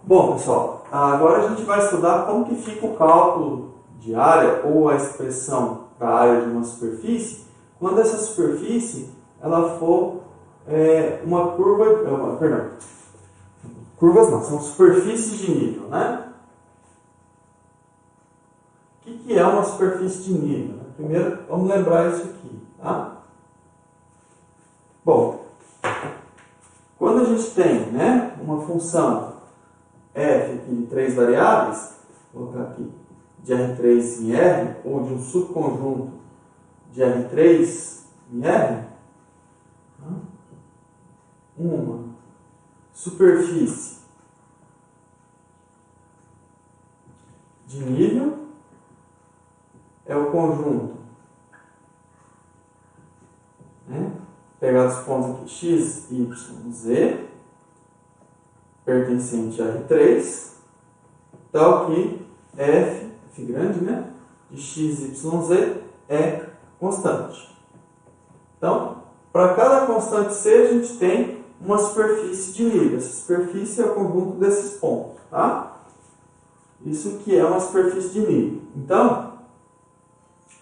Bom, pessoal, agora a gente vai estudar como que fica o cálculo de área ou a expressão para a área de uma superfície quando essa superfície ela for uma curva, perdão, curvas não, são superfícies de nível, né? O que é uma superfície de nível? Primeiro, vamos lembrar isso aqui, tá? Bom, quando a gente tem, né, uma função f aqui de 3 variáveis, vou colocar aqui de R3 em R, ou de um subconjunto de R3 em R, uma superfície de nível é o conjunto, né? Pegar os pontos aqui x, y, z, pertencente a R3, tal que f grande, né, de x, y, z é constante. Então, para cada constante c, a gente tem uma superfície de nível. Essa superfície é o conjunto desses pontos, tá? Isso que é uma superfície de nível. Então,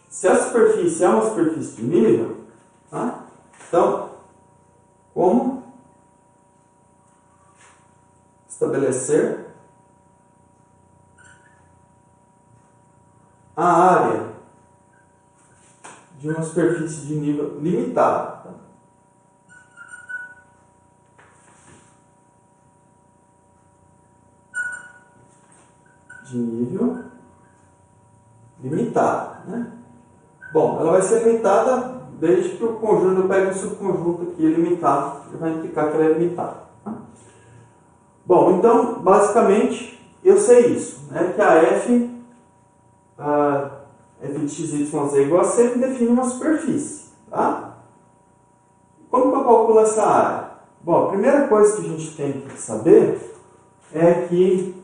se a superfície é uma superfície de nível, tá? Então, como estabelecer a área de uma superfície de nível limitado. Tá? De nível limitado. Né? Bom, ela vai ser limitada desde que o conjunto, eu pego um subconjunto aqui limitado, que vai implicar que ela é limitada. Tá? Bom, então, basicamente, eu sei isso, né? Que a f de x, y, z igual a c define uma superfície. Tá? Como que eu calculo essa área? Bom, a primeira coisa que a gente tem que saber é que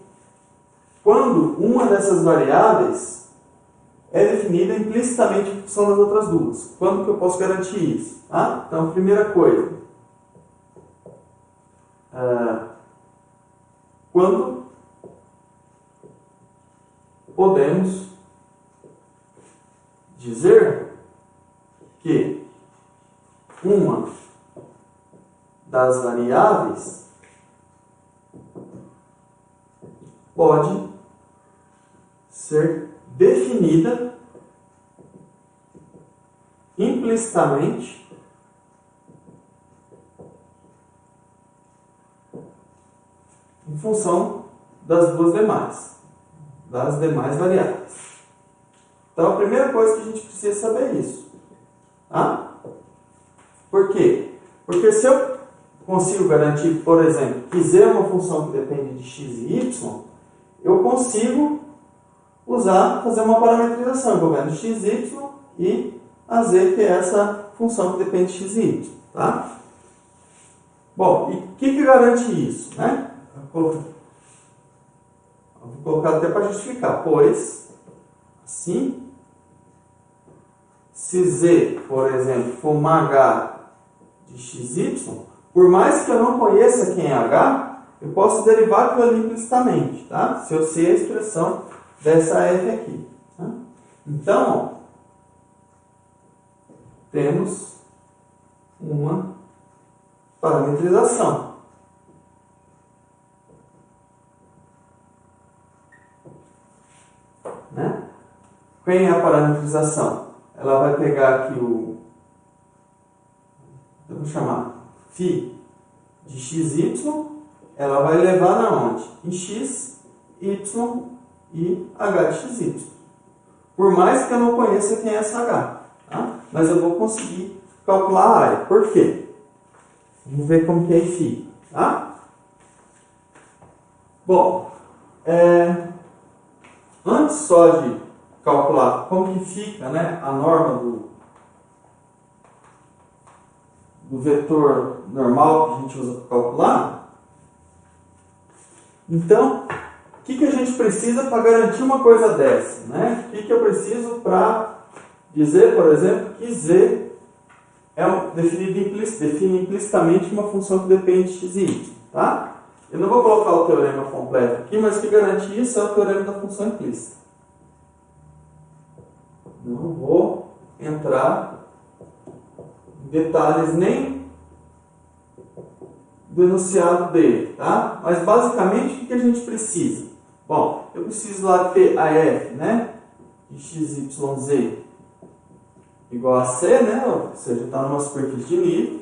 quando uma dessas variáveis é definida implicitamente em função das outras duas. Quando que eu posso garantir isso? Tá? Então, primeira coisa, quando podemos dizer que uma das variáveis pode ser definida implicitamente em função das demais variáveis. Então, a primeira coisa que a gente precisa saber é isso. Tá? Por quê? Porque se eu consigo garantir, por exemplo, que z é uma função que depende de x e y, eu consigo fazer uma parametrização envolvendo x, y e a z, que é essa função que depende de x e y. Tá? Bom, e o que garante isso? Né? Vou colocar até para justificar. Pois, assim, se z, por exemplo, for uma h de xy, por mais que eu não conheça quem é h, eu posso derivar aquilo ali implicitamente, tá? Se eu sei a expressão dessa f aqui. Tá? Então, temos uma parametrização. Né? Quem é a parametrização? Ela vai pegar aqui eu vou chamar φ de xy, ela vai levar na onde? Em x, y e h de xy. Por mais que eu não conheça quem é essa h. Tá? Mas eu vou conseguir calcular a área. Por quê? Vamos ver como que é φ. Tá? Bom, antes só de calcular como que fica, né, a norma do vetor normal que a gente usa para calcular, então, o que a gente precisa para garantir uma coisa dessa? Né? O que eu preciso para dizer, por exemplo, que z define implicitamente uma função que depende de x e y. Tá? Eu não vou colocar o teorema completo aqui, mas o que garante isso é o teorema da função implícita. Não vou entrar em detalhes nem do enunciado dele, tá? Mas basicamente o que a gente precisa? Bom, eu preciso lá ter a f, né, de x, y, z igual a c, né? Ou seja, está numa superfície de nível.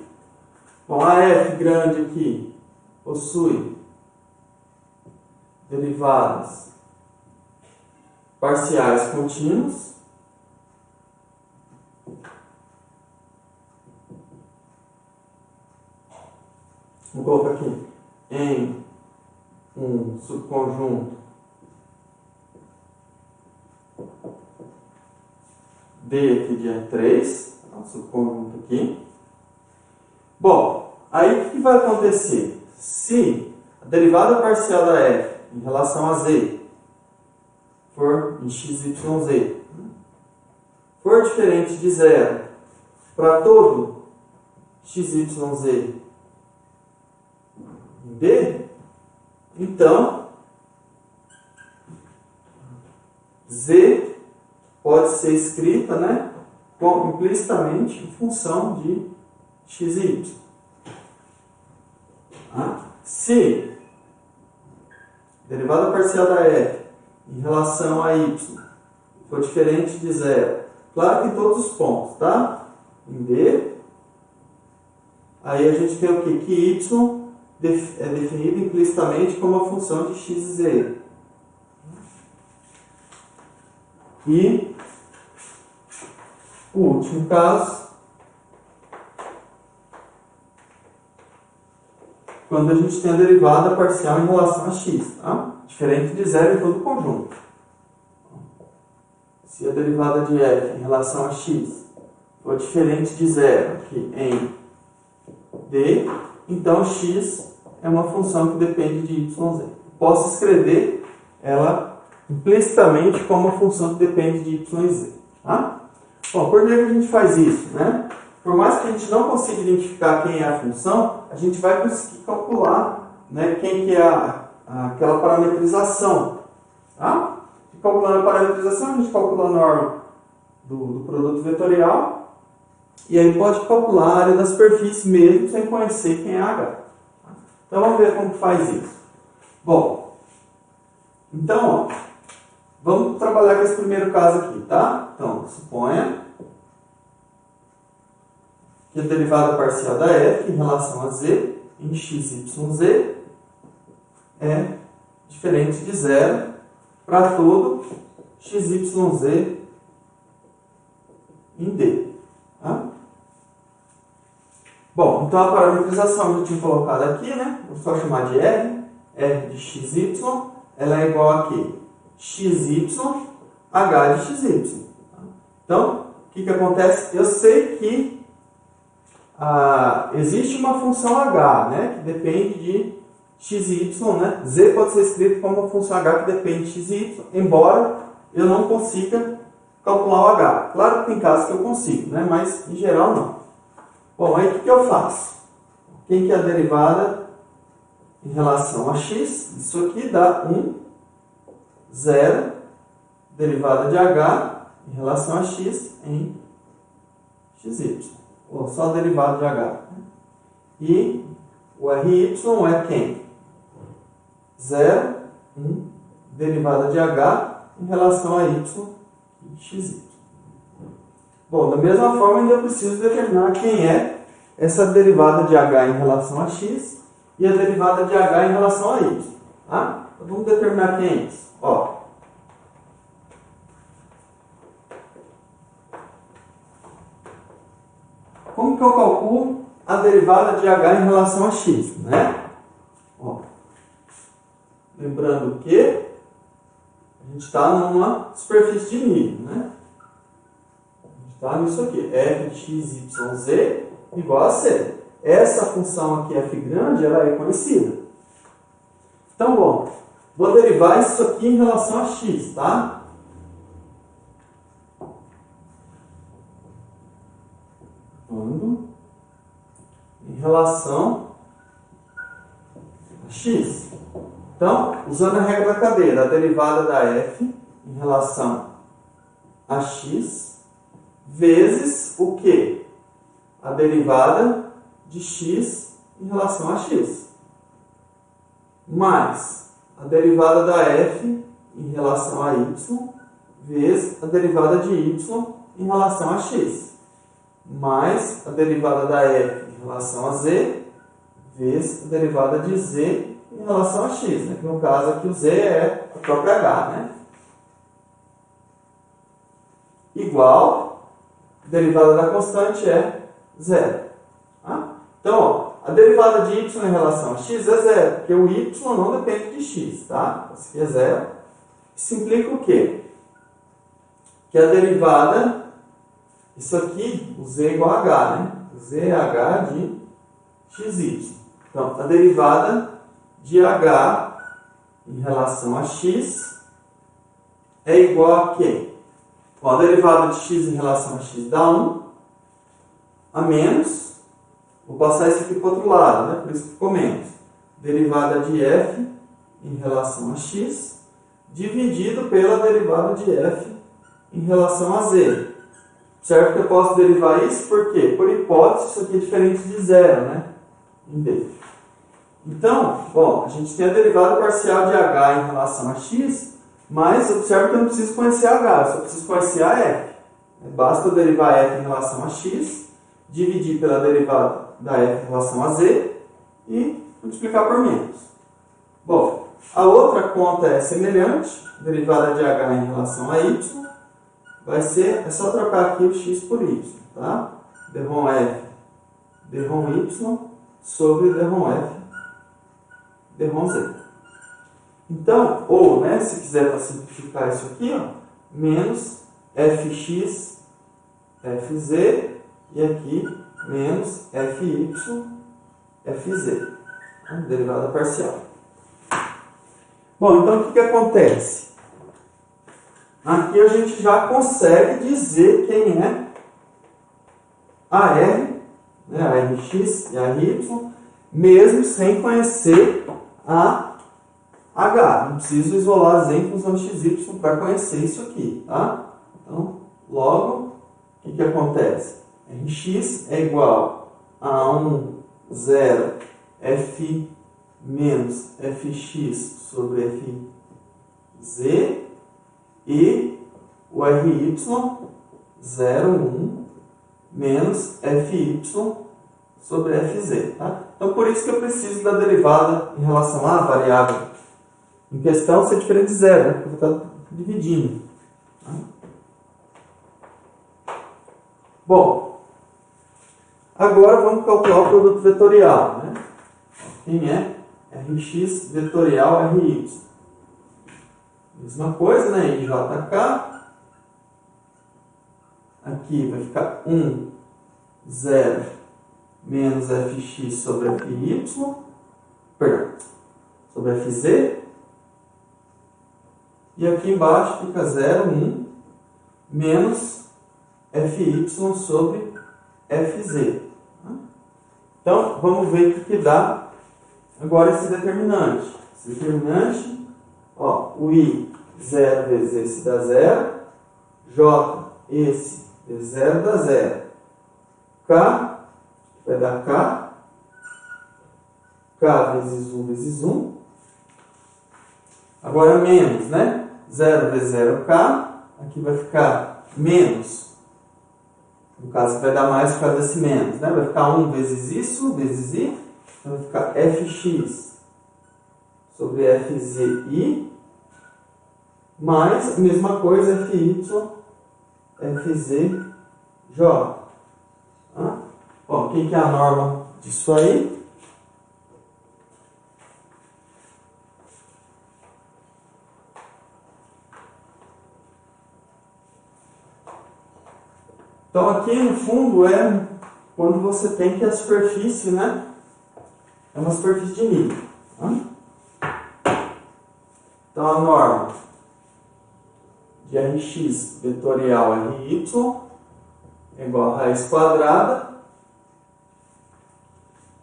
Bom, a f grande aqui possui derivadas parciais contínuas. Vou colocar aqui em um subconjunto D aqui de E3, um subconjunto aqui. Bom, aí o que vai acontecer? Se a derivada parcial da f em relação a z for em x, y, z for diferente de zero para todo x, y, z em D, então z pode ser escrita, né, implicitamente em função de x e y. Se a derivada parcial da f em relação a y for diferente de zero, claro que em todos os pontos, tá? Em D, aí a gente tem o quê? Que y é definido implicitamente como uma função de x e z. E o último caso, quando a gente tem a derivada parcial em relação a x, tá? Diferente de zero em todo o conjunto. Se a derivada de f em relação a x for diferente de zero aqui em D, então x é uma função que depende de y, z. Posso escrever ela implicitamente como uma função que depende de y e z. Tá? Bom, por que a gente faz isso, né? Por mais que a gente não consiga identificar quem é a função, a gente vai conseguir calcular, né, quem que é aquela parametrização. Tá? E calculando a parametrização, a gente calcula a norma do produto vetorial e aí pode calcular a área da superfície mesmo sem conhecer quem é H. Então vamos ver como faz isso. Bom, então, ó, vamos trabalhar com esse primeiro caso aqui, tá? Então, suponha que a derivada parcial da f em relação a z em x, y, z é diferente de zero para todo x, y, z em D. Tá? Bom, então a parametrização que eu tinha colocado aqui, né? Vou só chamar de R, R de xy, ela é igual a quê? Xy, H de xy. Então, o que acontece? Eu sei que existe uma função H, né? Que depende de x e y, né? Z pode ser escrito como uma função H que depende de x e y, embora eu não consiga calcular o H. Claro que tem casos que eu consigo, né? Mas em geral não. Bom, aí o que eu faço? Quem que é a derivada em relação a x? Isso aqui dá 1, 0, derivada de h em relação a x em xy. Ou só a derivada de h. E o ry é quem? 0, 1, derivada de h em relação a y e xy. Bom, da mesma forma, ainda eu preciso determinar quem é essa derivada de h em relação a x e a derivada de h em relação a y. Tá? Então, vamos determinar quem é isso. Ó. Como que eu calculo a derivada de h em relação a x? Né? Ó. Lembrando que a gente está numa superfície de nível, né? Tá? Isso aqui, f de x, y, z igual a c. Essa função aqui, f grande, ela é conhecida. Então, bom, vou derivar isso aqui em relação a x, tá? Quando em relação a x. Então, usando a regra da cadeia, a derivada da f em relação a x vezes o quê? A derivada de x em relação a x. Mais a derivada da f em relação a y vezes a derivada de y em relação a x. Mais a derivada da f em relação a z vezes a derivada de z em relação a x, né? Que no caso aqui o z é a própria h, né? Igual, a derivada da constante é zero. Tá? Então, ó, a derivada de y em relação a x é zero, porque o y não depende de x, tá? Isso aqui é zero. Isso implica o quê? Que a derivada, isso aqui, o z é igual a h, né? O z é h de xy. Então, a derivada de h em relação a x é igual a quê? Bom, a derivada de x em relação a x dá 1, a menos, vou passar isso aqui para o outro lado, né? Por isso que ficou menos. Derivada de f em relação a x dividido pela derivada de f em relação a z. Certo que eu posso derivar isso por quê? Por hipótese, isso aqui é diferente de zero, né? Em b. Então, bom, a gente tem a derivada parcial de h em relação a x, mas observe que eu não preciso conhecer h, eu só preciso conhecer a f. Basta derivar f em relação a x, dividir pela derivada da f em relação a z e multiplicar por menos. Bom, a outra conta é semelhante, derivada de h em relação a y, vai ser, é só trocar aqui o x por y, tá? Dρ f, dρ y sobre dρ f, dρ z. Então, ou, né, se quiser para simplificar isso aqui, ó, menos fx, fz, e aqui menos fy, fz. A derivada parcial. Bom, então o que acontece? Aqui a gente já consegue dizer quem é a R, né, a Rx e a Ry, mesmo sem conhecer a H. Não preciso isolar z em função de xy para conhecer isso aqui, tá? Então, logo, o que acontece? Rx é igual a 1, 0, f menos fx sobre fz e o ry 0, 1 menos fy sobre fz. Tá? Então, por isso que eu preciso da derivada em relação à variável em questão ser diferente de zero, né? Porque eu vou estar dividindo. Tá? Bom, agora vamos calcular o produto vetorial. Né? Quem é? Rx vetorial Ry. Mesma coisa, né? IJK. Aqui vai ficar 1, 0 menos fx sobre fy, perdão, sobre fz. E aqui embaixo fica 0, 1 menos fy sobre fz. Então, vamos ver o que dá agora esse determinante. Esse determinante, ó, o i 0 vezes esse dá 0, j esse vezes 0 dá 0, k vai dar k vezes 1 vezes 1, agora menos, né? 0 vezes 0 k, aqui vai ficar menos, no caso vai dar mais por causa desse menos, né? Vai ficar 1 vezes isso, vezes i, então vai ficar fx sobre fzi, mais a mesma coisa fy, fzj. Bom, quem que é a norma disso aí? Então aqui no fundo é quando você tem que a superfície, né? É uma superfície de nível. Tá? Então a norma de Rx vetorial Ry é igual a raiz quadrada.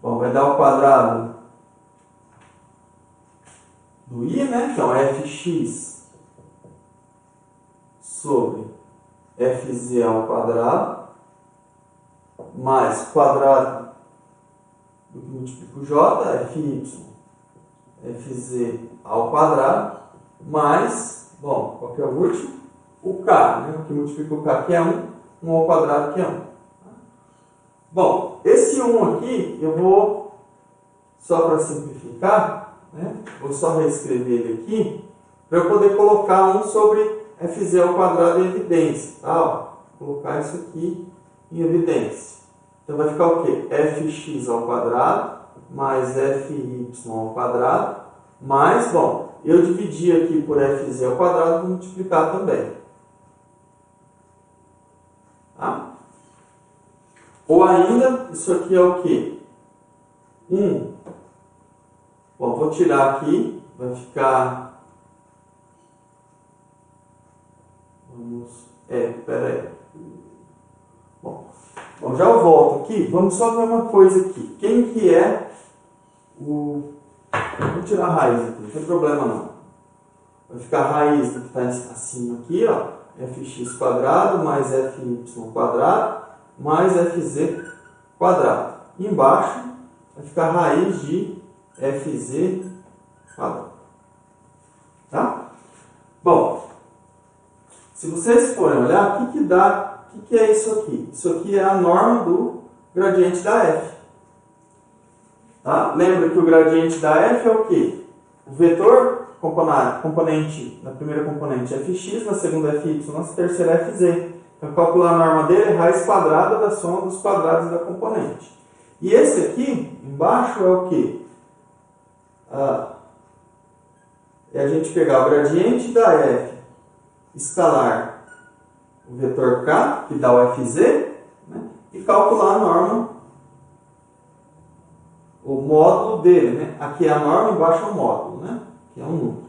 Bom, vai dar ao quadrado do I, né? Então, fx sobre fz ao quadrado, mais quadrado do que multiplica o j, fy, fz ao quadrado, mais, bom, qual que é o último? O k, né? O que multiplica o k, que é 1 ao quadrado, que é 1. Bom, esse 1 aqui, eu vou, só para simplificar, né? Vou só reescrever ele aqui, para eu poder colocar 1 sobre fz ao quadrado em evidência. Tá? Ó, vou colocar isso aqui em evidência. Então vai ficar o quê? Fx ao quadrado mais fy ao quadrado mais, bom, eu dividi aqui por fz ao quadrado, vou multiplicar também. Tá? Ou ainda, isso aqui é o quê? 1. Bom, vou tirar aqui, vai ficar... Pera aí. Bom, já eu volto aqui, vamos só ver uma coisa aqui. Quem que é o... Vou tirar a raiz aqui, não tem problema não. Vai ficar a raiz do que está acima aqui, ó. Fx quadrado mais fy quadrado mais fz quadrado. E embaixo vai ficar a raiz de fz quadrado. Tá? Bom, se vocês forem olhar, o que dá? O que é isso aqui? Isso aqui é a norma do gradiente da f. Tá? Lembra que o gradiente da f é o quê? O vetor componente, na primeira componente é fx, na segunda é fy, na terceira é fz. Então, calcular a norma dele é raiz quadrada da soma dos quadrados da componente. E esse aqui, embaixo, é o quê? É a gente pegar o gradiente da f escalar o vetor k, que dá o fz, né? E calcular a norma, o módulo dele, né? Aqui é a norma, embaixo é o módulo, né? Que é um número.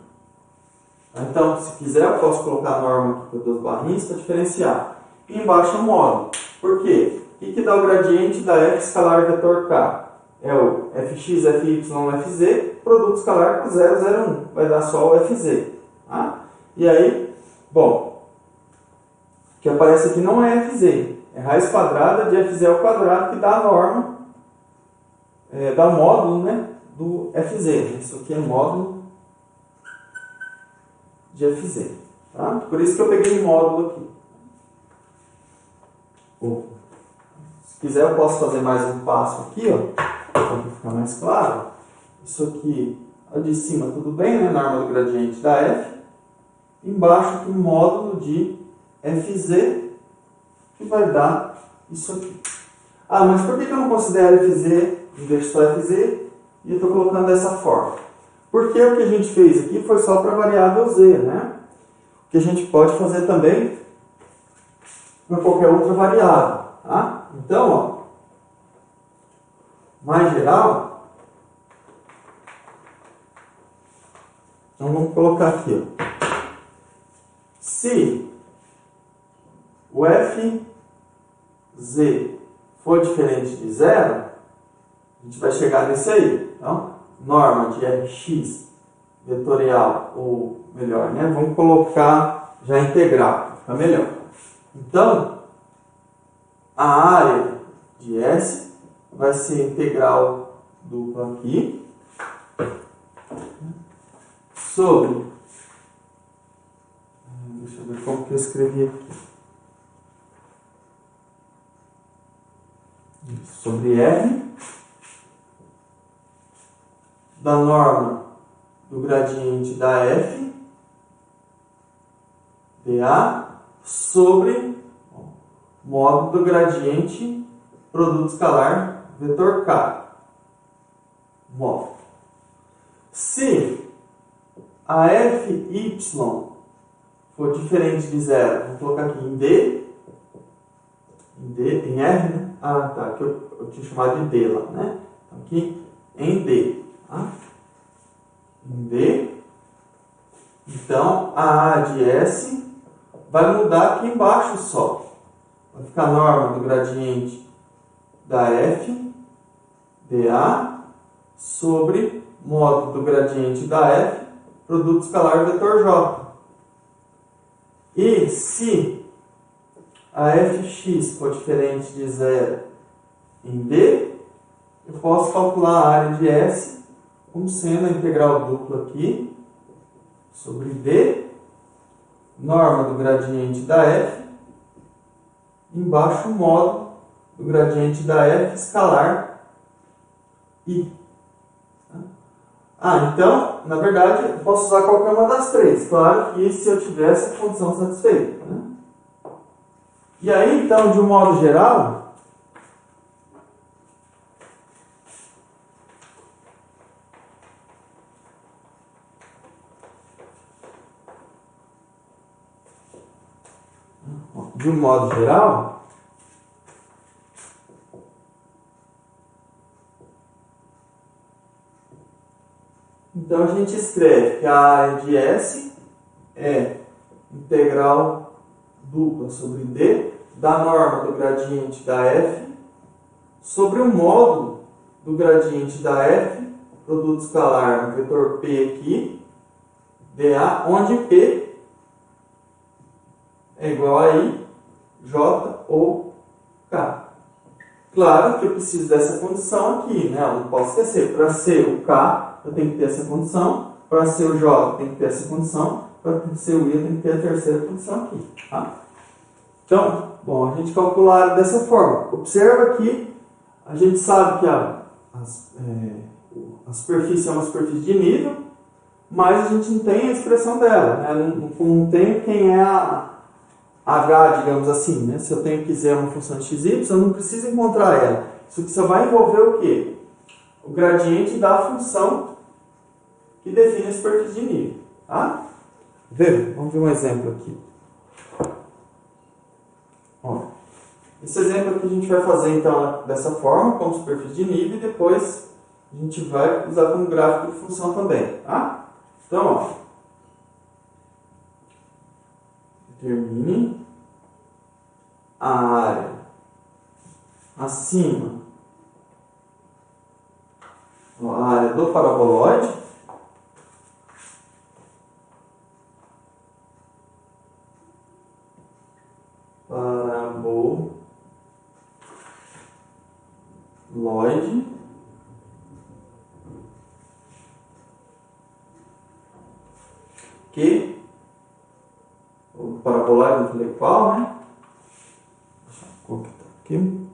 Então, se quiser, eu posso colocar a norma aqui com duas barrinhas para diferenciar. E embaixo é o módulo. Por quê? O que dá o gradiente da f escalar vetor k? É o fx, fy, fz, produto escalar com 0, 0, 1. Vai dar só o fz. Tá? E aí, bom, o que aparece aqui não é fz. É raiz quadrada de fz ao quadrado, que dá a norma, dá o módulo, né, do fz. Isso aqui é módulo de fz. Tá? Por isso que eu peguei o módulo aqui. Se quiser, eu posso fazer mais um passo aqui, ó, para ficar mais claro. Isso aqui, a de cima, tudo bem, né? Norma do gradiente da f. Embaixo aqui, o módulo de fz, que vai dar isso aqui. Ah, mas por que eu não considero fz em vez de só fz e eu estou colocando dessa forma? Porque o que a gente fez aqui foi só para a variável z, né? O que a gente pode fazer também para qualquer outra variável, tá? Então, ó, mais geral, então vamos colocar aqui, ó. Se o fz for diferente de zero, a gente vai chegar nesse aí. Então, norma de fx vetorial, ou melhor, né? Vamos colocar já integral, para ficar melhor. Então, a área de S vai ser integral dupla aqui sobre, deixa eu ver como que eu escrevi aqui, sobre R da norma do gradiente da f dA sobre módulo do gradiente produto escalar vetor k. Módulo. Se a fy for diferente de zero, vou colocar aqui em D, em R, né? Ah, tá, que eu tinha chamado de D lá, né? Então aqui em D. Tá? Em D. Então a A de S vai mudar aqui embaixo só. Vai ficar a norma do gradiente da f dA sobre módulo do gradiente da f produto escalar vetor J. E se a fx for diferente de zero em D, eu posso calcular a área de S como sendo a integral dupla aqui sobre D, norma do gradiente da f, embaixo o módulo do gradiente da f escalar I. Então, na verdade, eu posso usar qualquer uma das três. Claro que se eu tivesse a condição satisfeita, né? E aí, então, de um modo geral, então a gente escreve que a área de S é integral dupla sobre D da norma do gradiente da f sobre o módulo do gradiente da f, produto escalar no vetor P aqui, dA, onde P é igual a I, J ou K. Claro que eu preciso dessa condição aqui, né? Eu não posso esquecer. Para ser o K, eu tenho que ter essa condição. Para ser o J, eu tenho que ter essa condição. Para ser o I, eu tenho que ter a terceira condição aqui. Tá? Então, bom, a gente calcula a área dessa forma. Observa que a gente sabe que a superfície é uma superfície de nível, mas a gente não tem a expressão dela, né? Não tem quem é a H, digamos assim, né? Se eu quiser uma função de xy, eu não preciso encontrar ela. Isso aqui só vai envolver o quê? O gradiente da função que define a superfície de nível. Tá? Vamos ver um exemplo aqui. Ó, esse exemplo aqui a gente vai fazer então dessa forma, como superfície de nível, e depois a gente vai usar como gráfico de função também. Tá? Então, ó, determine a área acima, a área do paraboloide, que o paraboloide intelectual, né? Deixa eu colocar aqui.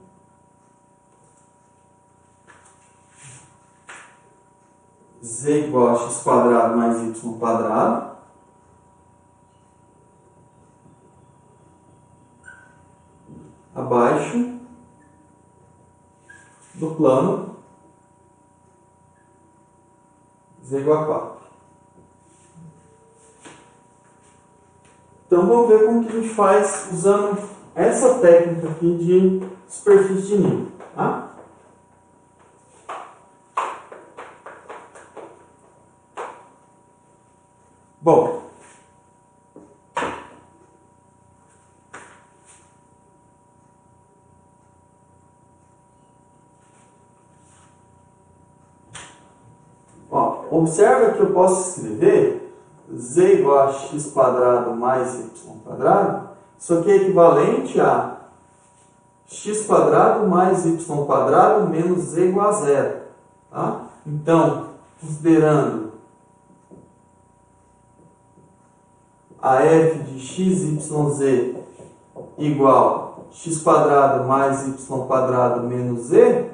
Z igual a x quadrado mais y quadrado. Abaixo do plano Z igual a 4. Então vamos ver como que a gente faz usando essa técnica aqui de superfície de nível. Tá? Bom, observa que eu posso escrever z igual a x quadrado mais y quadrado. Isso aqui é equivalente a x quadrado mais y quadrado menos z igual a zero. Tá? Então, considerando a f de x, y, z igual a x quadrado mais y quadrado menos z,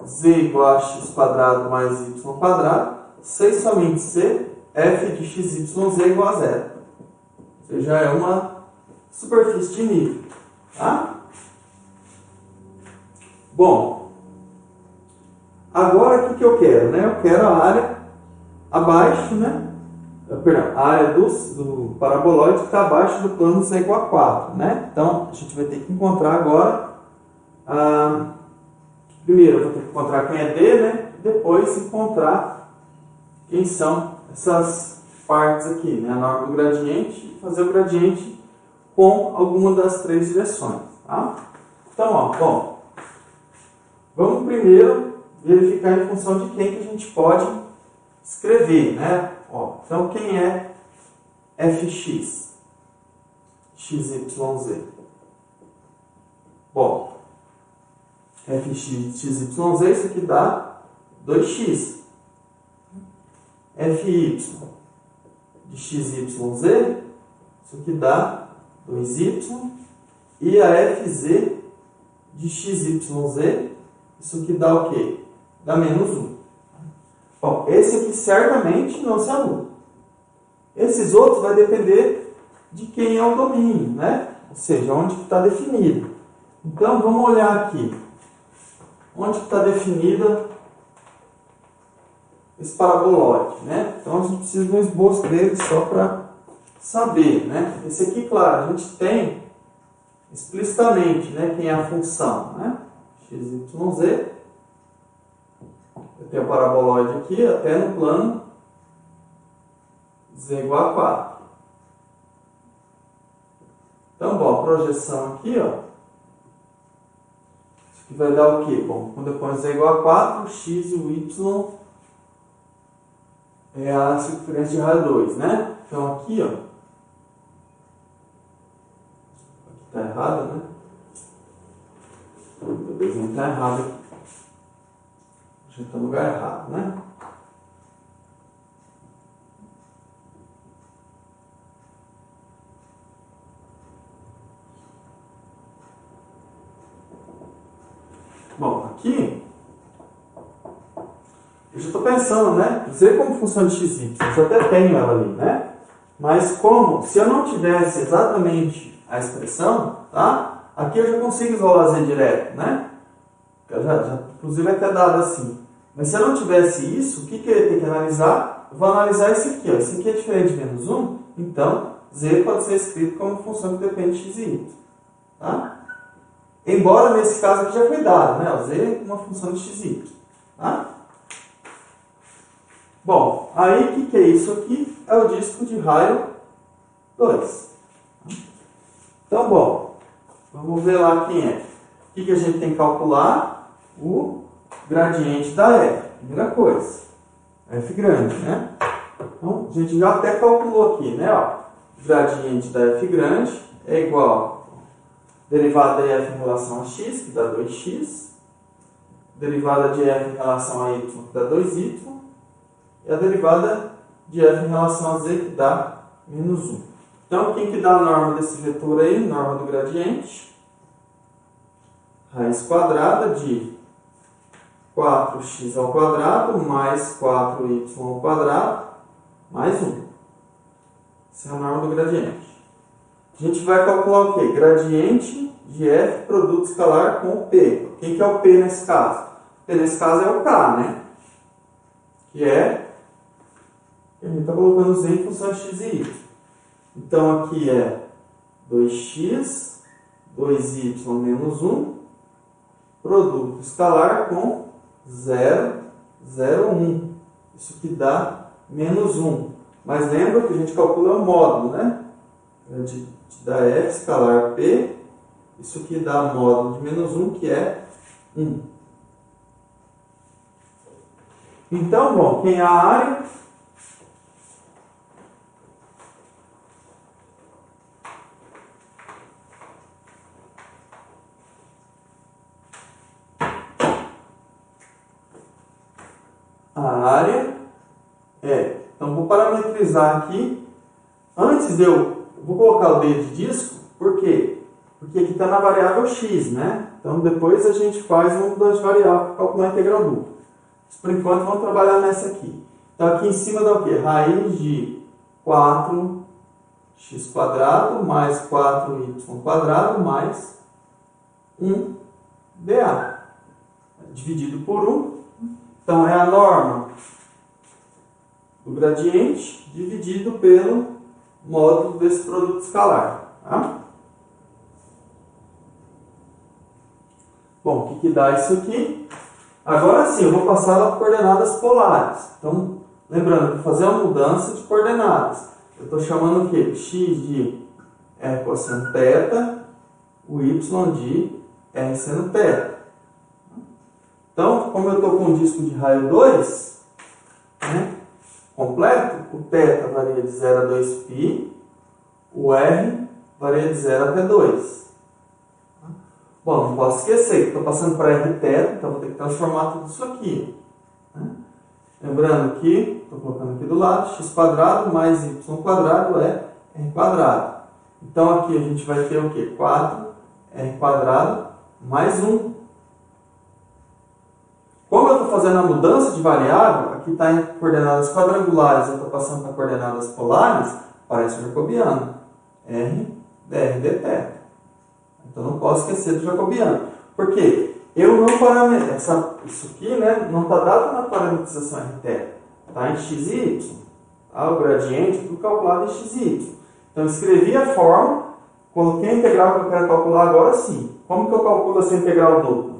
z igual a x quadrado mais y quadrado, sei somente c, f de x, y, z igual a zero. Ou seja, é uma superfície de nível. Tá? Bom, agora o que eu quero? Né? Eu quero a área abaixo, né? Perdão, a área do paraboloide que está abaixo do plano z igual a 4. Né? Então, a gente vai ter que encontrar agora primeiro eu vou ter que encontrar quem é D, né? Depois encontrar quem são essas partes aqui, né? A norma do gradiente e fazer o gradiente com alguma das três direções. Tá? Então, ó, bom, vamos primeiro verificar em função de quem que a gente pode escrever, né? Ó, então, quem é fx? XYZ. Bom, fx, xyz, isso aqui dá 2x. Fy de xyz, isso aqui dá 2y. E a fz de xyz, isso aqui dá o quê? Dá menos 1. Bom, esse aqui certamente não se anula. Esses outros vai depender de quem é o domínio, né? Ou seja, onde está definido. Então, vamos olhar aqui. Onde está definida esse paraboloide, né? Então, a gente precisa de um esboço dele só para saber, né? Esse aqui, claro, a gente tem explicitamente, né, quem é a função, né? XYZ. Eu tenho a paraboloide aqui até no plano z igual a 4. Então, bom, a projeção aqui, ó. Isso aqui vai dar o quê? Bom, quando eu ponho z igual a 4, o x e o y é a circunferência de raio 2, né? Então, aqui, ó. Aqui está errado, né? O desenho está errado aqui. A gente está no lugar errado, né? Bom, aqui eu já estou pensando, né? Z como função de xy, eu até tenho ela ali, né? Mas como, se eu não tivesse exatamente a expressão, tá? Aqui eu já consigo isolar Z direto, né? Inclusive é até dado assim. Mas se eu não tivesse isso, o que eu ia ter que analisar? Eu vou analisar esse aqui, ó. Esse aqui é diferente de menos 1, então Z pode ser escrito como função que depende de x e y, tá? Embora nesse caso aqui já foi dado, né? O Z é uma função de x e y, tá? Bom, aí o que é isso aqui? É o disco de raio 2. Então, bom, vamos ver lá quem é. O que a gente tem que calcular? O gradiente da F. Primeira coisa. F grande, né? Então, a gente já até calculou aqui, né? Ó, o gradiente da F grande é igual a derivada de F em relação a x, que dá 2x. Derivada de F em relação a y, que dá 2y. E a derivada de F em relação a z, que dá menos 1. Então, quem que dá a norma desse vetor aí? Norma do gradiente. Raiz quadrada de 4x ao quadrado mais 4y ao quadrado mais 1. Essa é a norma do gradiente. A gente vai calcular o quê? Gradiente de f produto escalar com o p. Quem que é o p nesse caso? O p nesse caso é o k, né? Que é... A gente está colocando z em função de x e y. Então, aqui é 2x, 2y menos 1, produto escalar com 0, 0, 1. Isso que dá menos 1. Mas lembra que a gente calcula o módulo, né? De dar f escalar p, isso que dá módulo de menos 1, que é 1. Então, bom, quem é a área? A área é... Então, vou parametrizar aqui. Antes de eu vou colocar o D de disco, por quê? Porque aqui está na variável x, né? Então, depois a gente faz uma das variáveis para calcular a integral dupla. Mas, por enquanto, vamos trabalhar nessa aqui. Então, aqui em cima dá o quê? Raiz de 4x² mais 4y² mais 1dA. Dividido por 1. Então, é a norma do gradiente dividido pelo módulo desse produto escalar. Tá? Bom, o que dá isso aqui? Agora sim, eu vou passar as coordenadas polares. Então, lembrando que fazer a mudança de coordenadas. Eu estou chamando o quê? X de R cosseno θ, o Y de R seno θ. Então, como eu estou com um disco de raio 2, né, completo, o θ varia de 0 a 2π, o r varia de 0 até 2. Bom, não posso esquecer que estou passando para rθ, então vou ter que transformar tudo isso aqui. Lembrando que, estou colocando aqui do lado, x² mais y² é r². Então aqui a gente vai ter o quê? 4r² mais 1. Como eu estou fazendo a mudança de variável, aqui está em coordenadas quadrangulares, eu estou passando para coordenadas polares, parece o jacobiano. R dr dθ. Então não posso esquecer do jacobiano. Por quê? Eu não parametro. Isso aqui, né, não está dado na parametrização RT. Está em x e y. Tá? O gradiente tudo calculado em x e y. Então eu escrevi a fórmula, coloquei a integral que eu quero calcular agora sim. Como que eu calculo essa integral dupla?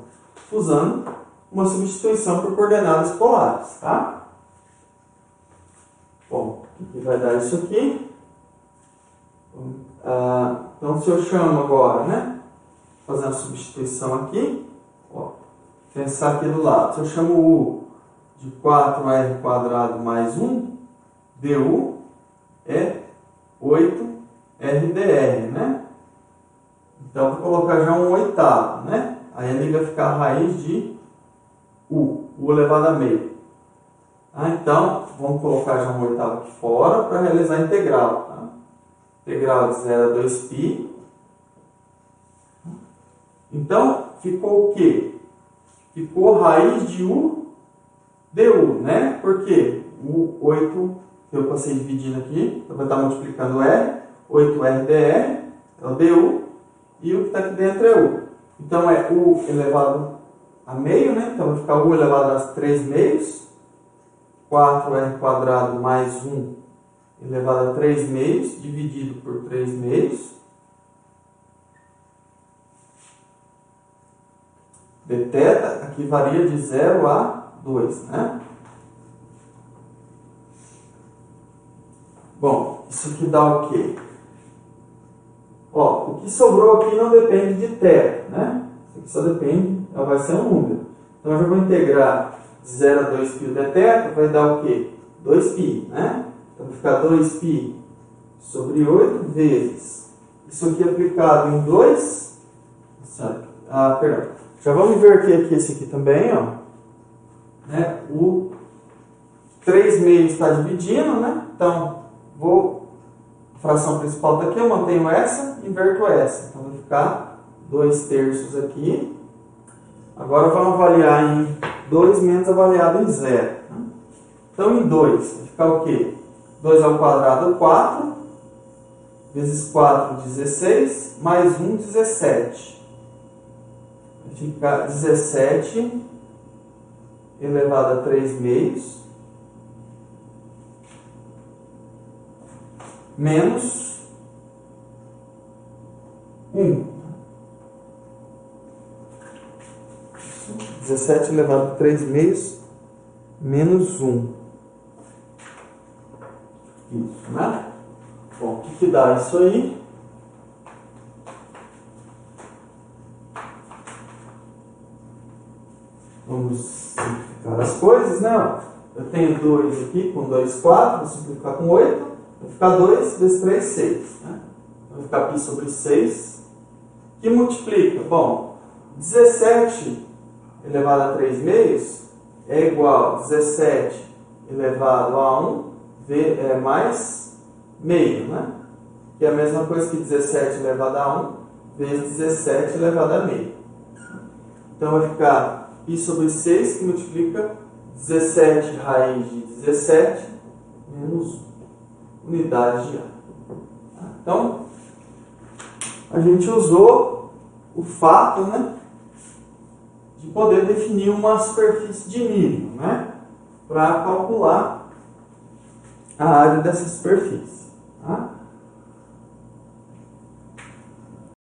Usando uma substituição por coordenadas polares. Tá? Bom, o que vai dar isso aqui? Então se eu chamo agora, né, fazer uma substituição aqui, ó, pensar aqui do lado, se eu chamo u de 4r² mais 1, du é 8rdr, né? Então vou colocar já um oitavo, né? Aí ele vai ficar a raiz de u elevado a meio. Então vamos colocar já um oitavo aqui fora para realizar a integral. Tá? Integral de 0 a 2π. Então, ficou o quê? Ficou raiz de u du, né? Por quê? O 8 que eu passei dividindo aqui, então vai estar multiplicando r, 8rdr, é o du, e o que está aqui dentro é u. Então, é u elevado a meio, né? Então, vai ficar u elevado a 3 meios, 4r² mais 1 elevado a 3 meios, dividido por 3 meios, dθ, aqui varia de 0 a 2, né? Bom, isso aqui dá o quê? Ó, o que sobrou aqui não depende de θ, né? Isso aqui só depende, vai ser um número. Então, eu já vou integrar de 0 a 2π o dθ, vai dar o quê? 2π, né? Então, vai ficar 2π sobre 8 vezes. Isso aqui aplicado em 2, perdão. Já vamos inverter aqui esse aqui também, ó. Né? O 3 meios está dividindo, né? Então, a fração principal está aqui, eu mantenho essa, inverto essa. Então, vai ficar 2/3 aqui. Agora, vamos avaliar em 2 menos avaliado em 0. Né? Então, em 2, vai ficar o quê? 2² 4, vezes 4, 16, mais 1, 17. Fica 17 elevado a 3 meios menos 1. 17 elevado a 3 meios menos 1. Isso, né? Bom, o que dá isso aí? Vamos simplificar as coisas, né? Eu tenho 2 aqui com 2, 4, vou simplificar com 8, vai ficar 2 vezes 3, 6. Né? Vai ficar π sobre 6, que multiplica. Bom, 17 elevado a 3 meios é igual a 17 elevado a 1 mais meio, né? Que é a mesma coisa que 17 elevado a 1 vezes 17 elevado a meio. Então vai ficar π sobre 6, que multiplica 17 raiz de 17 menos unidade de área. Então, a gente usou o fato, né, de poder definir uma superfície de mínimo, né, para calcular a área dessa superfície. Tá?